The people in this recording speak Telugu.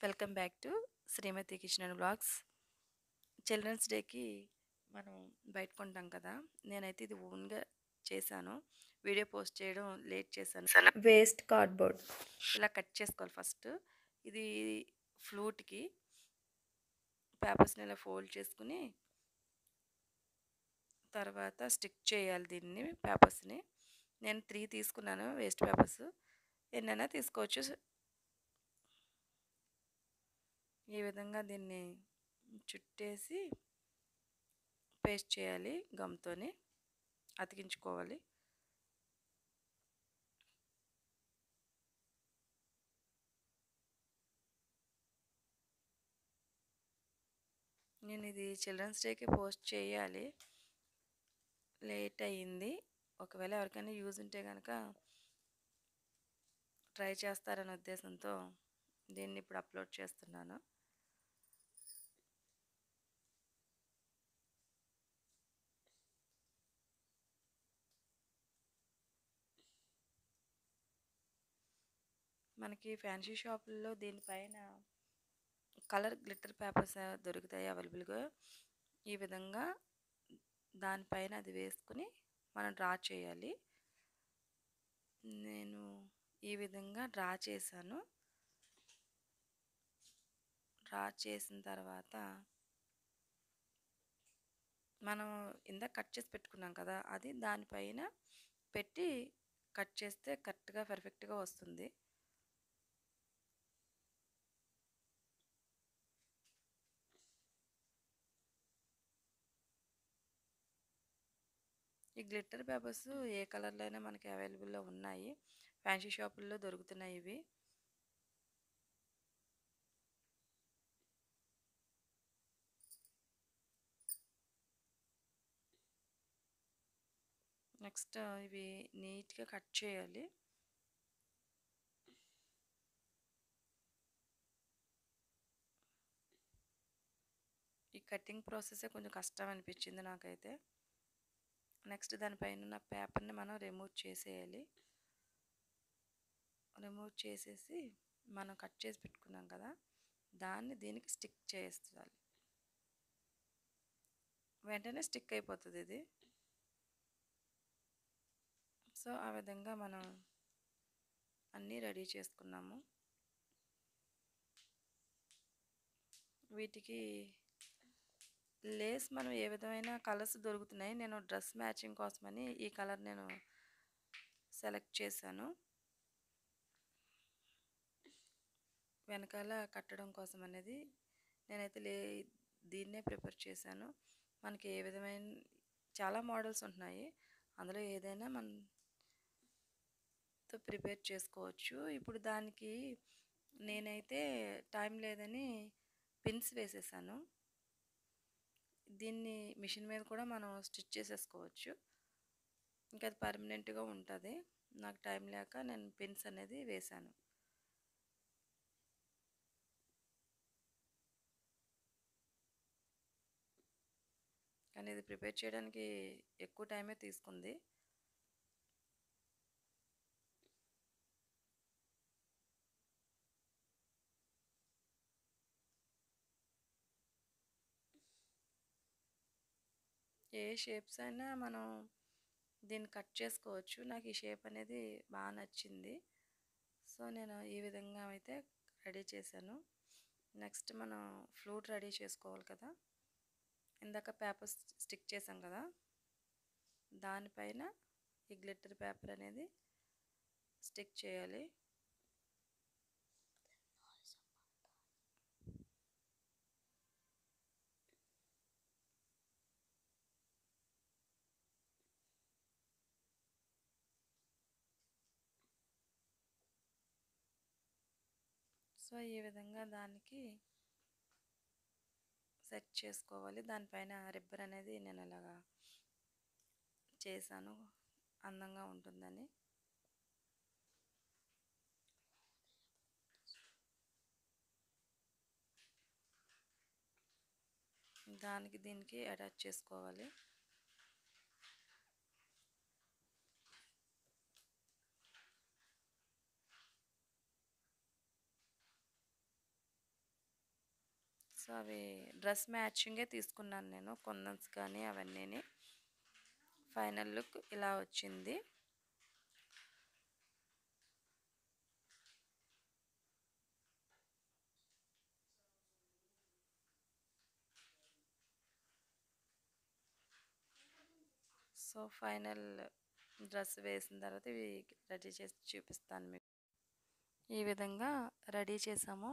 Welcome back to Srimathi kitchen and blogs. Children's డేకి మనం బయట కొంటాం కదా. నేనైతే ఇది ఓన్గా చేశాను. వీడియో పోస్ట్ చేయడం లేట్ చేశాను. వేస్ట్ కార్డ్బోర్డ్ ఇలా కట్ చేసుకోవాలి ఫస్ట్. ఇది ఫ్లూట్కి పేపర్స్ని ఇలా ఫోల్డ్ చేసుకుని తర్వాత స్టిక్ చేయాలి దీన్ని పేపర్స్ని. నేను 3 తీసుకున్నాను వేస్ట్ పేపర్స్. ఎన్నైనా తీసుకోవచ్చు. ఈ విధంగా దీన్ని చుట్టేసి పేస్ట్ చేయాలి, గమ్తోని అతికించుకోవాలి. నేను ఇది చిల్డ్రన్స్ డేకి పోస్ట్ చేయాలి, లేట్ అయ్యింది. ఒకవేళ ఎవరికైనా యూజ్ ఉంటే కనుక ట్రై చేస్తారనే ఉద్దేశంతో దీన్ని ఇప్పుడు అప్లోడ్ చేస్తున్నాను. మనకి ఫ్యాన్సీ షాపుల్లో దీనిపైన కలర్ గ్లిట్టర్ పేపర్స్ దొరుకుతాయి అవైలబుల్గా. ఈ విధంగా దానిపైన అది వేసుకుని మనం డ్రా చేయాలి. నేను ఈ విధంగా డ్రా చేశాను. డ్రా చేసిన తర్వాత మనం ఇందాక కట్ చేసి పెట్టుకున్నాం కదా, అది దానిపైన పెట్టి కట్ చేస్తే కరెక్ట్గా పర్ఫెక్ట్గా వస్తుంది. ఈ గ్లిట్టర్ పేపర్స్ ఏ కలర్లో అయినా మనకి అవైలబుల్లో ఉన్నాయి. ఫ్యాన్సీ షాపుల్లో దొరుకుతున్నాయి ఇవి. నెక్స్ట్ ఇవి నీట్గా కట్ చేయాలి. ఈ కటింగ్ ప్రాసెస్ కొంచెం కష్టం అనిపించింది నాకైతే. నెక్స్ట్ దానిపైన ఉన్న పేపర్ని మనం రిమూవ్ చేసేయాలి. రిమూవ్ చేసేసి మనం కట్ చేసి పెట్టుకున్నాం కదా, దాన్ని దీనికి స్టిక్ చేయాలి. వెంటనే స్టిక్ అయిపోతుంది ఇది. సో ఆ విధంగా మనం అన్నీ రెడీ చేసుకున్నాము. వీటికి లేస్ మనం ఏ విధమైన కలర్స్ దొరుకుతున్నాయి. నేను డ్రెస్ మ్యాచింగ్ కోసమని ఈ కలర్ నేను సెలెక్ట్ చేశాను. వెనకాల కట్టడం కోసం అనేది నేనైతే దీన్నే ప్రిపేర్ చేశాను. మనకి ఏ విధమైన చాలా మోడల్స్ ఉంటున్నాయి, అందులో ఏదైనా మనతో ప్రిపేర్ చేసుకోవచ్చు. ఇప్పుడు దానికి నేనైతే టైం లేదని పిన్స్ వేసేసాను. దీన్ని మిషన్ మీద కూడా మనం స్టిచ్ చేసేసుకోవచ్చు, ఇంకా అది పర్మనెంట్గా ఉంటుంది. నాకు టైం లేక నేను పిన్స్ అనేది వేశాను. కానీ ఇది ప్రిపేర్ చేయడానికి ఎక్కువ టైమే తీసుకుంది. ఏ షేప్స్ అయినా మనం దీన్ని కట్ చేసుకోవచ్చు. నాకు ఈ షేప్ అనేది బాగా నచ్చింది. సో నేను ఈ విధంగా అయితే రెడీ చేశాను. నెక్స్ట్ మనం ఫ్లూట్ రెడీ చేసుకోవాలి కదా. ఇందాక పేపర్ స్టిక్ చేసాం కదా, దానిపైన ఈ గ్లిట్టర్ పేపర్ అనేది స్టిక్ చేయాలి. సో ఈ విధంగా దానికి సెట్ చేసుకోవాలి. దానిపైన రిబ్బర్ అనేది నేను ఇలాగా చేశాను, అందంగా ఉంటుందని. దానికి దీనికి అటాచ్ చేసుకోవాలి. అవి డ్రెస్ మ్యాచింగే తీసుకున్నాను నేను, కుందన్స్ కానీ అవన్నీని. ఫైనల్ లుక్ ఇలా వచ్చింది. సో ఫైనల్ డ్రెస్ వేసిన తర్వాత ఇవి రెడీ చేసి చూపిస్తాను మీకు. ఈ విధంగా రెడీ చేసాము.